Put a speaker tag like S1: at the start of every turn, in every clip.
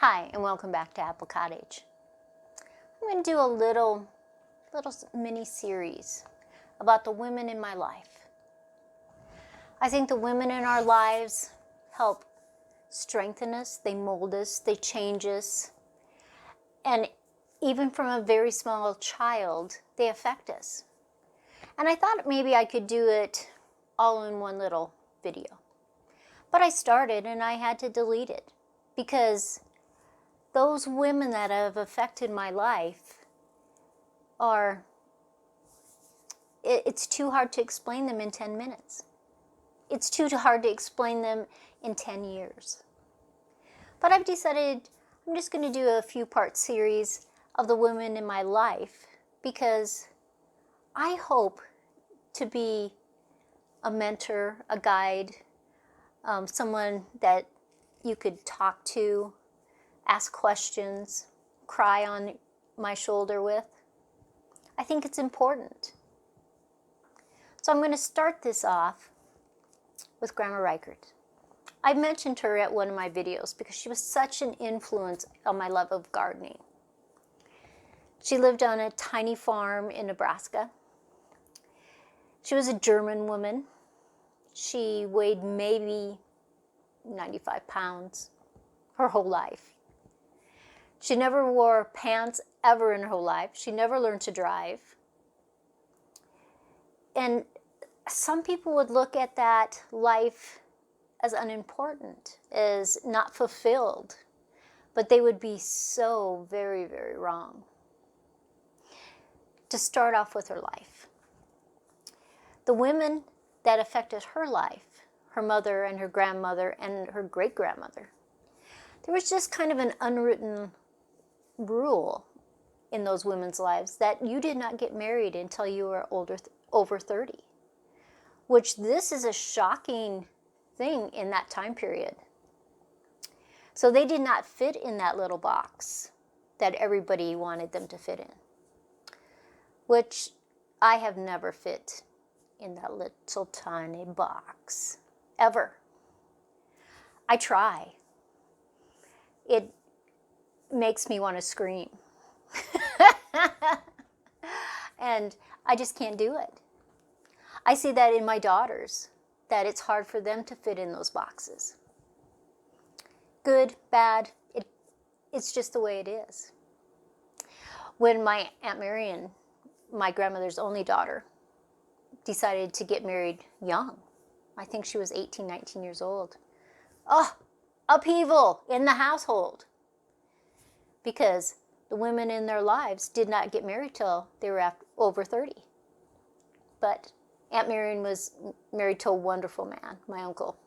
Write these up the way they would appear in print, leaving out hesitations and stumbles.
S1: Hi, and welcome back to Apple Cottage. I'm going to do a little mini series about the women in my life. I think the women in our lives help strengthen us, they mold us, they change us, and even from a very small child, they affect us. And I thought maybe I could do it all in one little video. But I started and I had to delete it because those women that have affected my life it's too hard to explain them in 10 minutes. It's too hard to explain them in 10 years. But I've decided I'm just going to do a few part series of the women in my life because I hope to be a mentor, a guide, someone that you could talk to, ask questions, cry on my shoulder with. I think it's important. So I'm going to start this off with Grandma Reichert. I mentioned her at one of my videos because she was such an influence on my love of gardening. She lived on a tiny farm in Nebraska. She was a German woman. She weighed maybe 95 pounds her whole life. She never wore pants ever in her whole life. She never learned to drive. And some people would look at that life as unimportant, as not fulfilled. But they would be so very, very wrong. To start off with her life. The women that affected her life, her mother and her grandmother and her great-grandmother, there was just kind of an unwritten rule in those women's lives that you did not get married until you were over 30, which this is a shocking thing in that time period. So they did not fit in that little box that everybody wanted them to fit in, which I have never fit in that little tiny box, ever. I try. It makes me want to scream. And I just can't do it. I see that in my daughters, that it's hard for them to fit in those boxes. Good, bad, it's just the way it is. When my Aunt Marion, my grandmother's only daughter, decided to get married young, I think she was 18, 19 years old. Oh, upheaval in the household. Because the women in their lives did not get married till they were over 30. But Aunt Marion was married to a wonderful man, my uncle.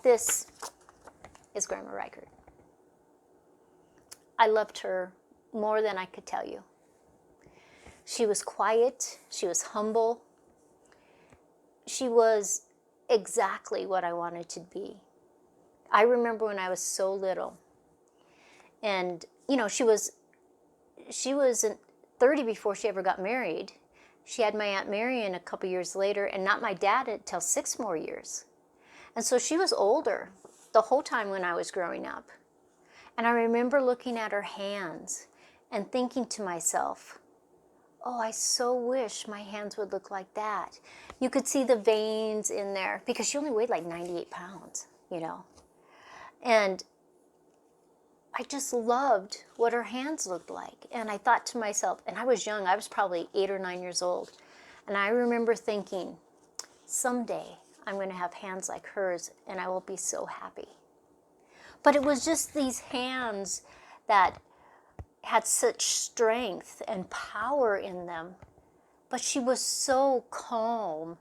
S1: This is Grandma Reichert. I loved her more than I could tell you. She was quiet, she was humble. She was exactly what I wanted to be. I remember when I was so little. And, you know, she was 30 before she ever got married. She had my Aunt Marion a couple years later, and not my dad until 6 more years. And so she was older the whole time when I was growing up. And I remember looking at her hands and thinking to myself, oh, I so wish my hands would look like that. You could see the veins in there because she only weighed like 98 pounds, you know. And I just loved what her hands looked like. And I thought to myself, and I was young, I was probably 8 or 9 years old. And I remember thinking, someday I'm going to have hands like hers and I will be so happy. But it was just these hands that had such strength and power in them. But she was so calm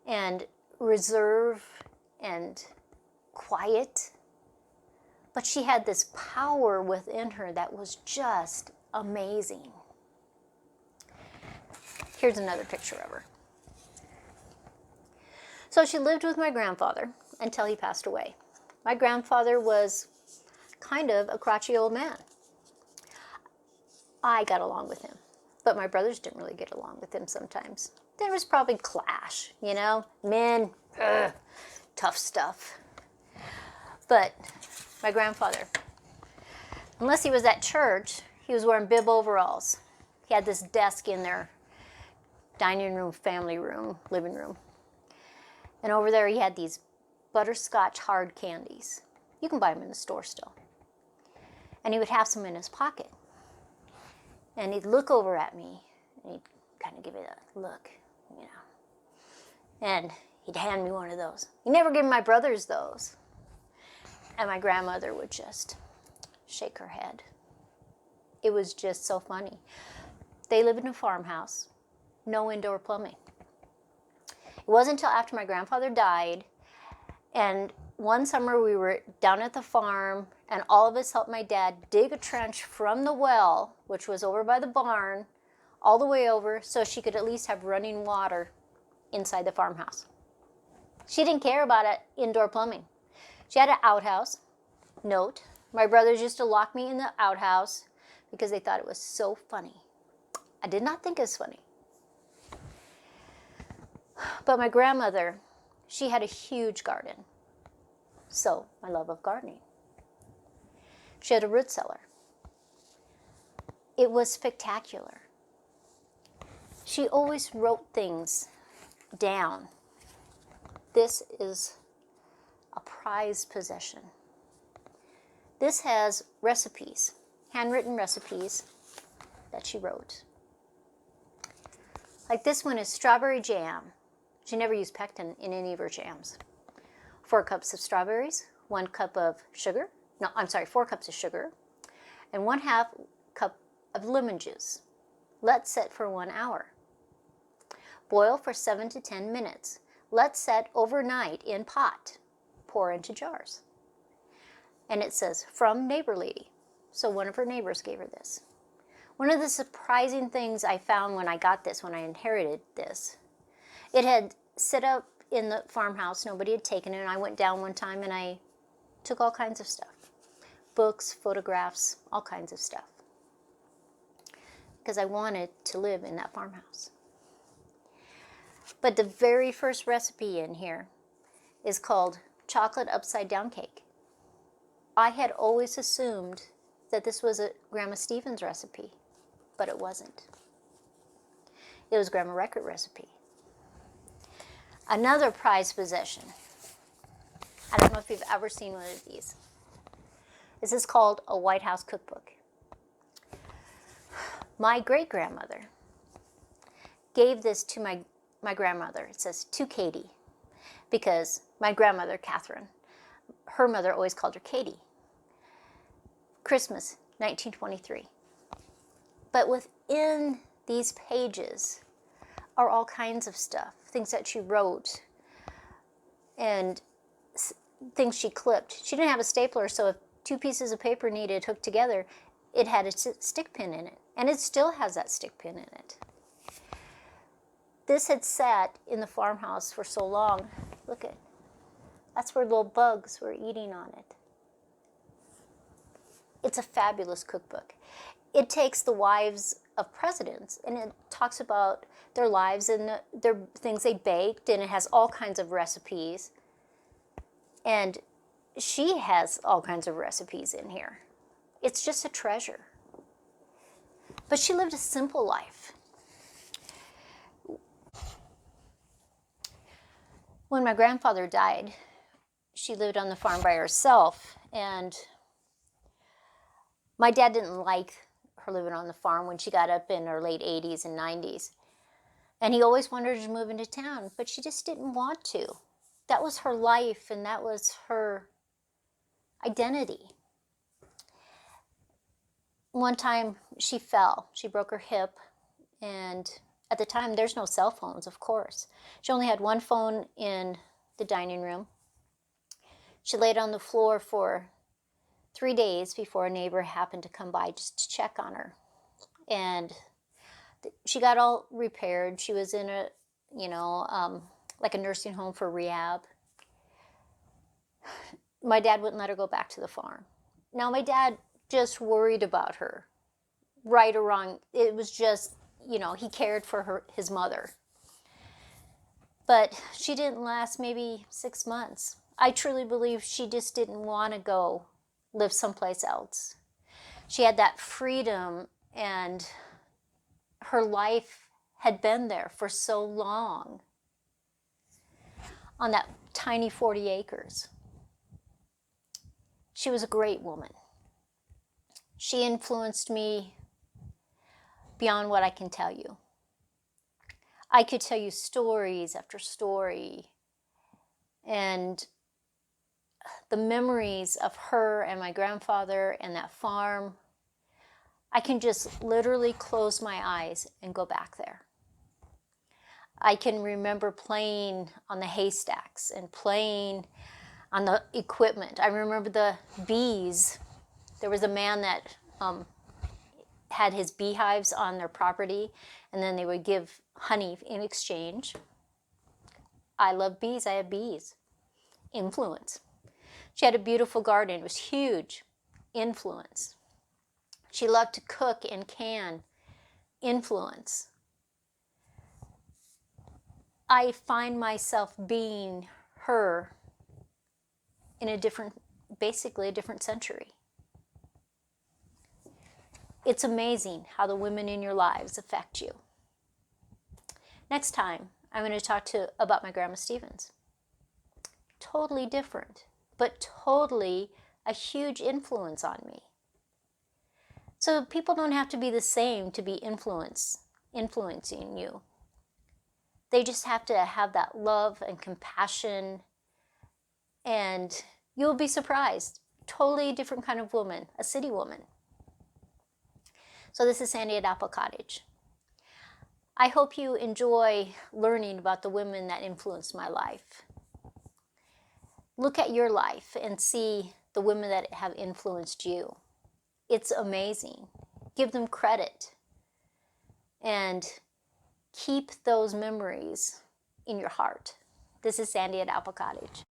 S1: and reserved and quiet. But she had this power within her that was just amazing. Here's another picture of her. So she lived with my grandfather until he passed away. My grandfather was kind of a crotchety old man. I got along with him, but my brothers didn't really get along with him sometimes. There was probably clash, you know, men, tough stuff. But my grandfather, unless he was at church, he was wearing bib overalls. He had this desk in their dining room, family room, living room. And over there he had these butterscotch hard candies. You can buy them in the store still. And he would have some in his pocket. And he'd look over at me, and he'd kind of give me that look, you know. And he'd hand me one of those. He never gave my brothers those. And my grandmother would just shake her head. It was just so funny. They lived in a farmhouse, no indoor plumbing. It wasn't until after my grandfather died, and one summer we were down at the farm, and all of us helped my dad dig a trench from the well, which was over by the barn, all the way over so she could at least have running water inside the farmhouse. She didn't care about indoor plumbing. She had an outhouse. Note, my brothers used to lock me in the outhouse because they thought it was so funny. I did not think it was funny. But my grandmother, she had a huge garden. So, my love of gardening. She had a root cellar. It was spectacular. She always wrote things down. This is a prized possession. This has recipes, handwritten recipes that she wrote. Like this one is strawberry jam. She never used pectin in any of her jams. 4 cups of strawberries, 1 cup of sugar. No, I'm sorry, 4 cups of sugar. And 1/2 cup of lemon juice. Let set for 1 hour. Boil for 7 to 10 minutes. Let set overnight in pot. Pour into jars. And it says, from neighbor lady. So one of her neighbors gave her this. One of the surprising things I found when I got this, when I inherited this, it had set up in the farmhouse. Nobody had taken it. And I went down one time and I took all kinds of stuff. Books, photographs, all kinds of stuff. Because I wanted to live in that farmhouse. But the very first recipe in here is called chocolate upside down cake. I had always assumed that this was a Grandma Stevens recipe, but it wasn't. It was Grandma Reichert recipe. Another prized possession. I don't know if you've ever seen one of these. This is called a White House cookbook. My great-grandmother gave this to my grandmother. It says, to Katie, because my grandmother, Catherine, her mother always called her Katie. Christmas, 1923. But within these pages are all kinds of stuff, things that she wrote and things she clipped. She didn't have a stapler, so if 2 pieces of paper needed hooked together, it had a stick pin in it, and it still has that stick pin in it. This had sat in the farmhouse for so long. Look at, that's where little bugs were eating on it. It's a fabulous cookbook. It takes the wives of presidents and it talks about their lives and their things they baked, and it has all kinds of recipes. And she has all kinds of recipes in here. It's just a treasure. But she lived a simple life. When my grandfather died, she lived on the farm by herself, and my dad didn't like her living on the farm when she got up in her late 80s and 90s. And he always wanted her to move into town, but she just didn't want to. That was her life, and that was her identity. One time she fell. She broke her hip, and at the time there's no cell phones, of course. She only had 1 phone in the dining room. She laid on the floor for 3 days before a neighbor happened to come by just to check on her. And she got all repaired. She was in a, like a nursing home for rehab. My dad wouldn't let her go back to the farm. Now, my dad just worried about her, right or wrong. It was just, he cared for his mother. But she didn't last maybe 6 months. I truly believe she just didn't want to go live someplace else. She had that freedom, and her life had been there for so long on that tiny 40 acres. She was a great woman. She influenced me beyond what I can tell you. I could tell you stories after story, and the memories of her and my grandfather and that farm, I can just literally close my eyes and go back there. I can remember playing on the haystacks and playing on the equipment. I remember the bees. There was a man that had his beehives on their property, and then they would give honey in exchange. I love bees. I have bees. Influence. She had a beautiful garden. It was huge. Influence. She loved to cook and can. Influence. I find myself being her in a different, basically a different century. It's amazing how the women in your lives affect you. Next time, I'm going to talk about my Grandma Stevens. Totally different, but totally a huge influence on me. So people don't have to be the same to be influencing you. They just have to have that love and compassion, and you'll be surprised. Totally different kind of woman, a city woman. So this is Sandy at Apple Cottage. I hope you enjoy learning about the women that influenced my life. Look at your life and see the women that have influenced you. It's amazing. Give them credit and keep those memories in your heart. This is Sandy at Apple Cottage.